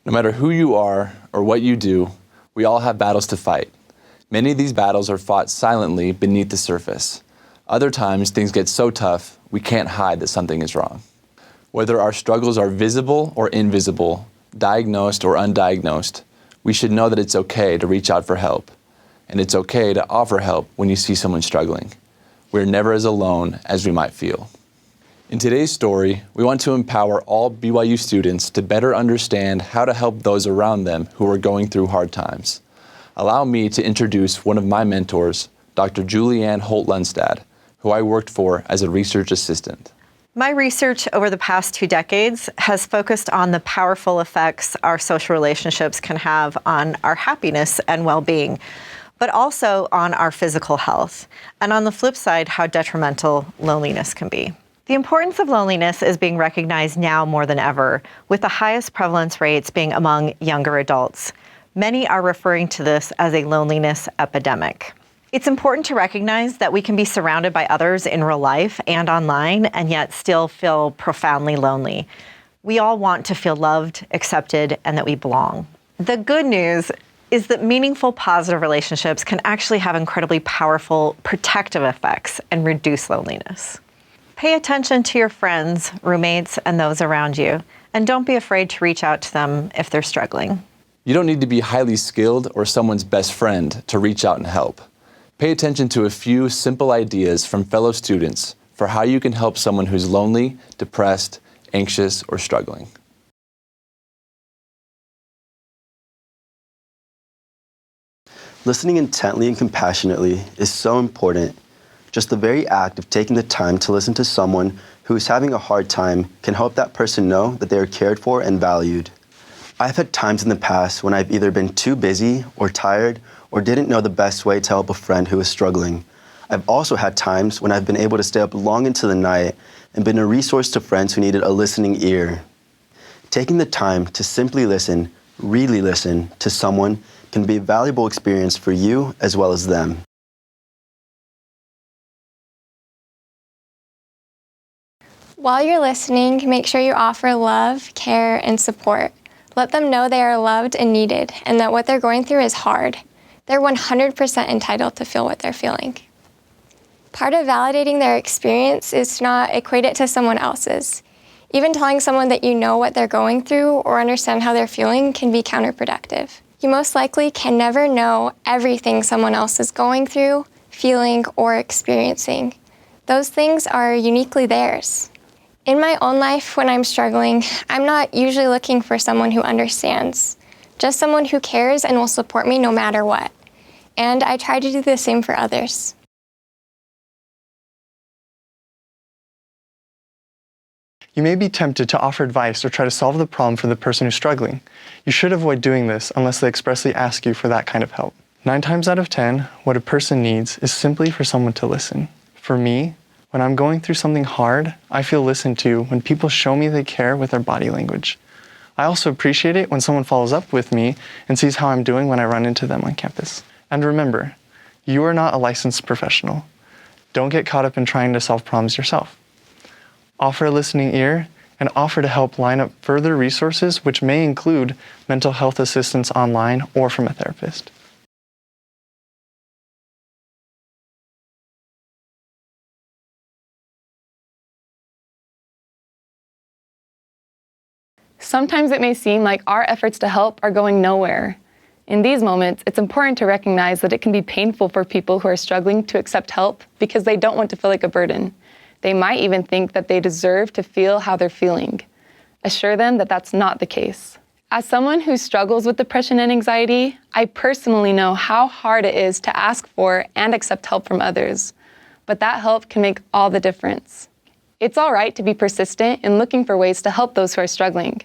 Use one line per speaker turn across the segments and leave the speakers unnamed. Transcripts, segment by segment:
No matter who you are or what you do, we all have battles to fight. Many of these battles are fought silently beneath the surface. Other times, things get so tough, we can't hide that something is wrong. Whether our struggles are visible or invisible, diagnosed or undiagnosed, we should know that it's okay to reach out for help. And it's okay to offer help when you see someone struggling. We're never as alone as we might feel. In today's story, we want to empower all BYU students to better understand how to help those around them who are going through hard times. Allow me to introduce one of my mentors, Dr. Julianne Holt-Lundstad, who I worked for as a research assistant.
My research over the past 2 decades has focused on the powerful effects our social relationships can have on our happiness and well-being, but also on our physical health, and on the flip side, how detrimental loneliness can be. The importance of loneliness is being recognized now more than ever, with the highest prevalence rates being among younger adults. Many are referring to this as a loneliness epidemic. It's important to recognize that we can be surrounded by others in real life and online and yet still feel profoundly lonely. We all want to feel loved, accepted, and that we belong. The good news is that meaningful, positive relationships can actually have incredibly powerful protective effects and reduce loneliness. Pay attention to your friends, roommates, and those around you, and don't be afraid to reach out to them if they're struggling.
You don't need to be highly skilled or someone's best friend to reach out and help. Pay attention to a few simple ideas from fellow students for how you can help someone who's lonely, depressed, anxious, or struggling.
Listening intently and compassionately is so important. Just the very act of taking the time to listen to someone who is having a hard time can help that person know that they are cared for and valued. I've had times in the past when I've either been too busy or tired or didn't know the best way to help a friend who is struggling. I've also had times when I've been able to stay up long into the night and been a resource to friends who needed a listening ear. Taking the time to simply listen, really listen to someone can be a valuable experience for you as well as them.
While you're listening, make sure you offer love, care, and support. Let them know they are loved and needed, and that what they're going through is hard. They're 100% entitled to feel what they're feeling. Part of validating their experience is to not equate it to someone else's. Even telling someone that you know what they're going through or understand how they're feeling can be counterproductive. You most likely can never know everything someone else is going through, feeling, or experiencing. Those things are uniquely theirs. In my own life, when I'm struggling, I'm not usually looking for someone who understands, just someone who cares and will support me no matter what. And I try to do the same for others.
You may be tempted to offer advice or try to solve the problem for the person who's struggling. You should avoid doing this unless they expressly ask you for that kind of help. 9 times out of 10, what a person needs is simply for someone to listen. For me, when I'm going through something hard, I feel listened to when people show me they care with their body language. I also appreciate it when someone follows up with me and sees how I'm doing when I run into them on campus. And remember, you are not a licensed professional. Don't get caught up in trying to solve problems yourself. Offer a listening ear and offer to help line up further resources, which may include mental health assistance online or from a therapist.
Sometimes it may seem like our efforts to help are going nowhere. In these moments, it's important to recognize that it can be painful for people who are struggling to accept help because they don't want to feel like a burden. They might even think that they deserve to feel how they're feeling. Assure them that that's not the case. As someone who struggles with depression and anxiety, I personally know how hard it is to ask for and accept help from others. But that help can make all the difference. It's all right to be persistent in looking for ways to help those who are struggling.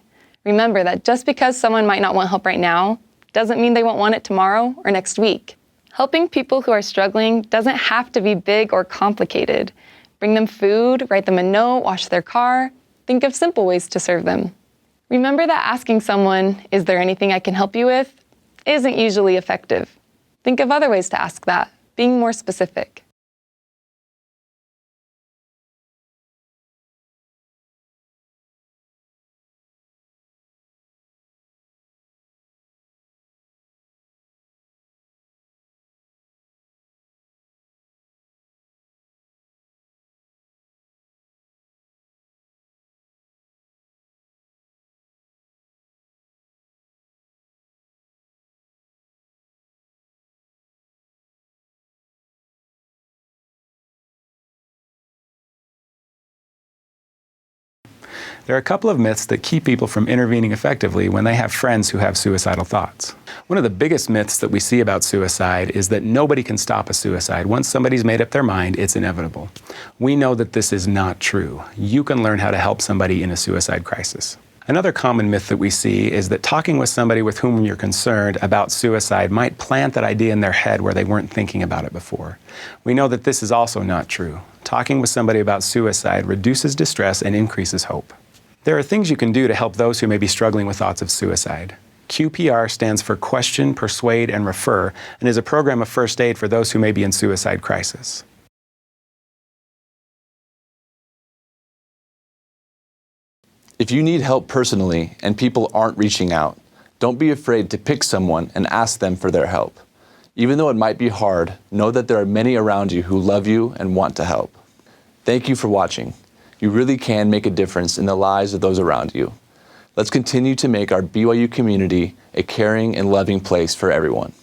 Remember that just because someone might not want help right now, doesn't mean they won't want it tomorrow or next week. Helping people who are struggling doesn't have to be big or complicated. Bring them food, write them a note, wash their car. Think of simple ways to serve them. Remember that asking someone, "Is there anything I can help you with?" isn't usually effective. Think of other ways to ask that, being more specific.
There are a couple of myths that keep people from intervening effectively when they have friends who have suicidal thoughts. One of the biggest myths that we see about suicide is that nobody can stop a suicide. Once somebody's made up their mind, it's inevitable. We know that this is not true. You can learn how to help somebody in a suicide crisis. Another common myth that we see is that talking with somebody with whom you're concerned about suicide might plant that idea in their head where they weren't thinking about it before. We know that this is also not true. Talking with somebody about suicide reduces distress and increases hope. There are things you can do to help those who may be struggling with thoughts of suicide. QPR stands for Question, Persuade, and Refer, and is a program of first aid for those who may be in suicide crisis.
If you need help personally and people aren't reaching out, don't be afraid to pick someone and ask them for their help. Even though it might be hard, know that there are many around you who love you and want to help. Thank you for watching. You really can make a difference in the lives of those around you. Let's continue to make our BYU community a caring and loving place for everyone.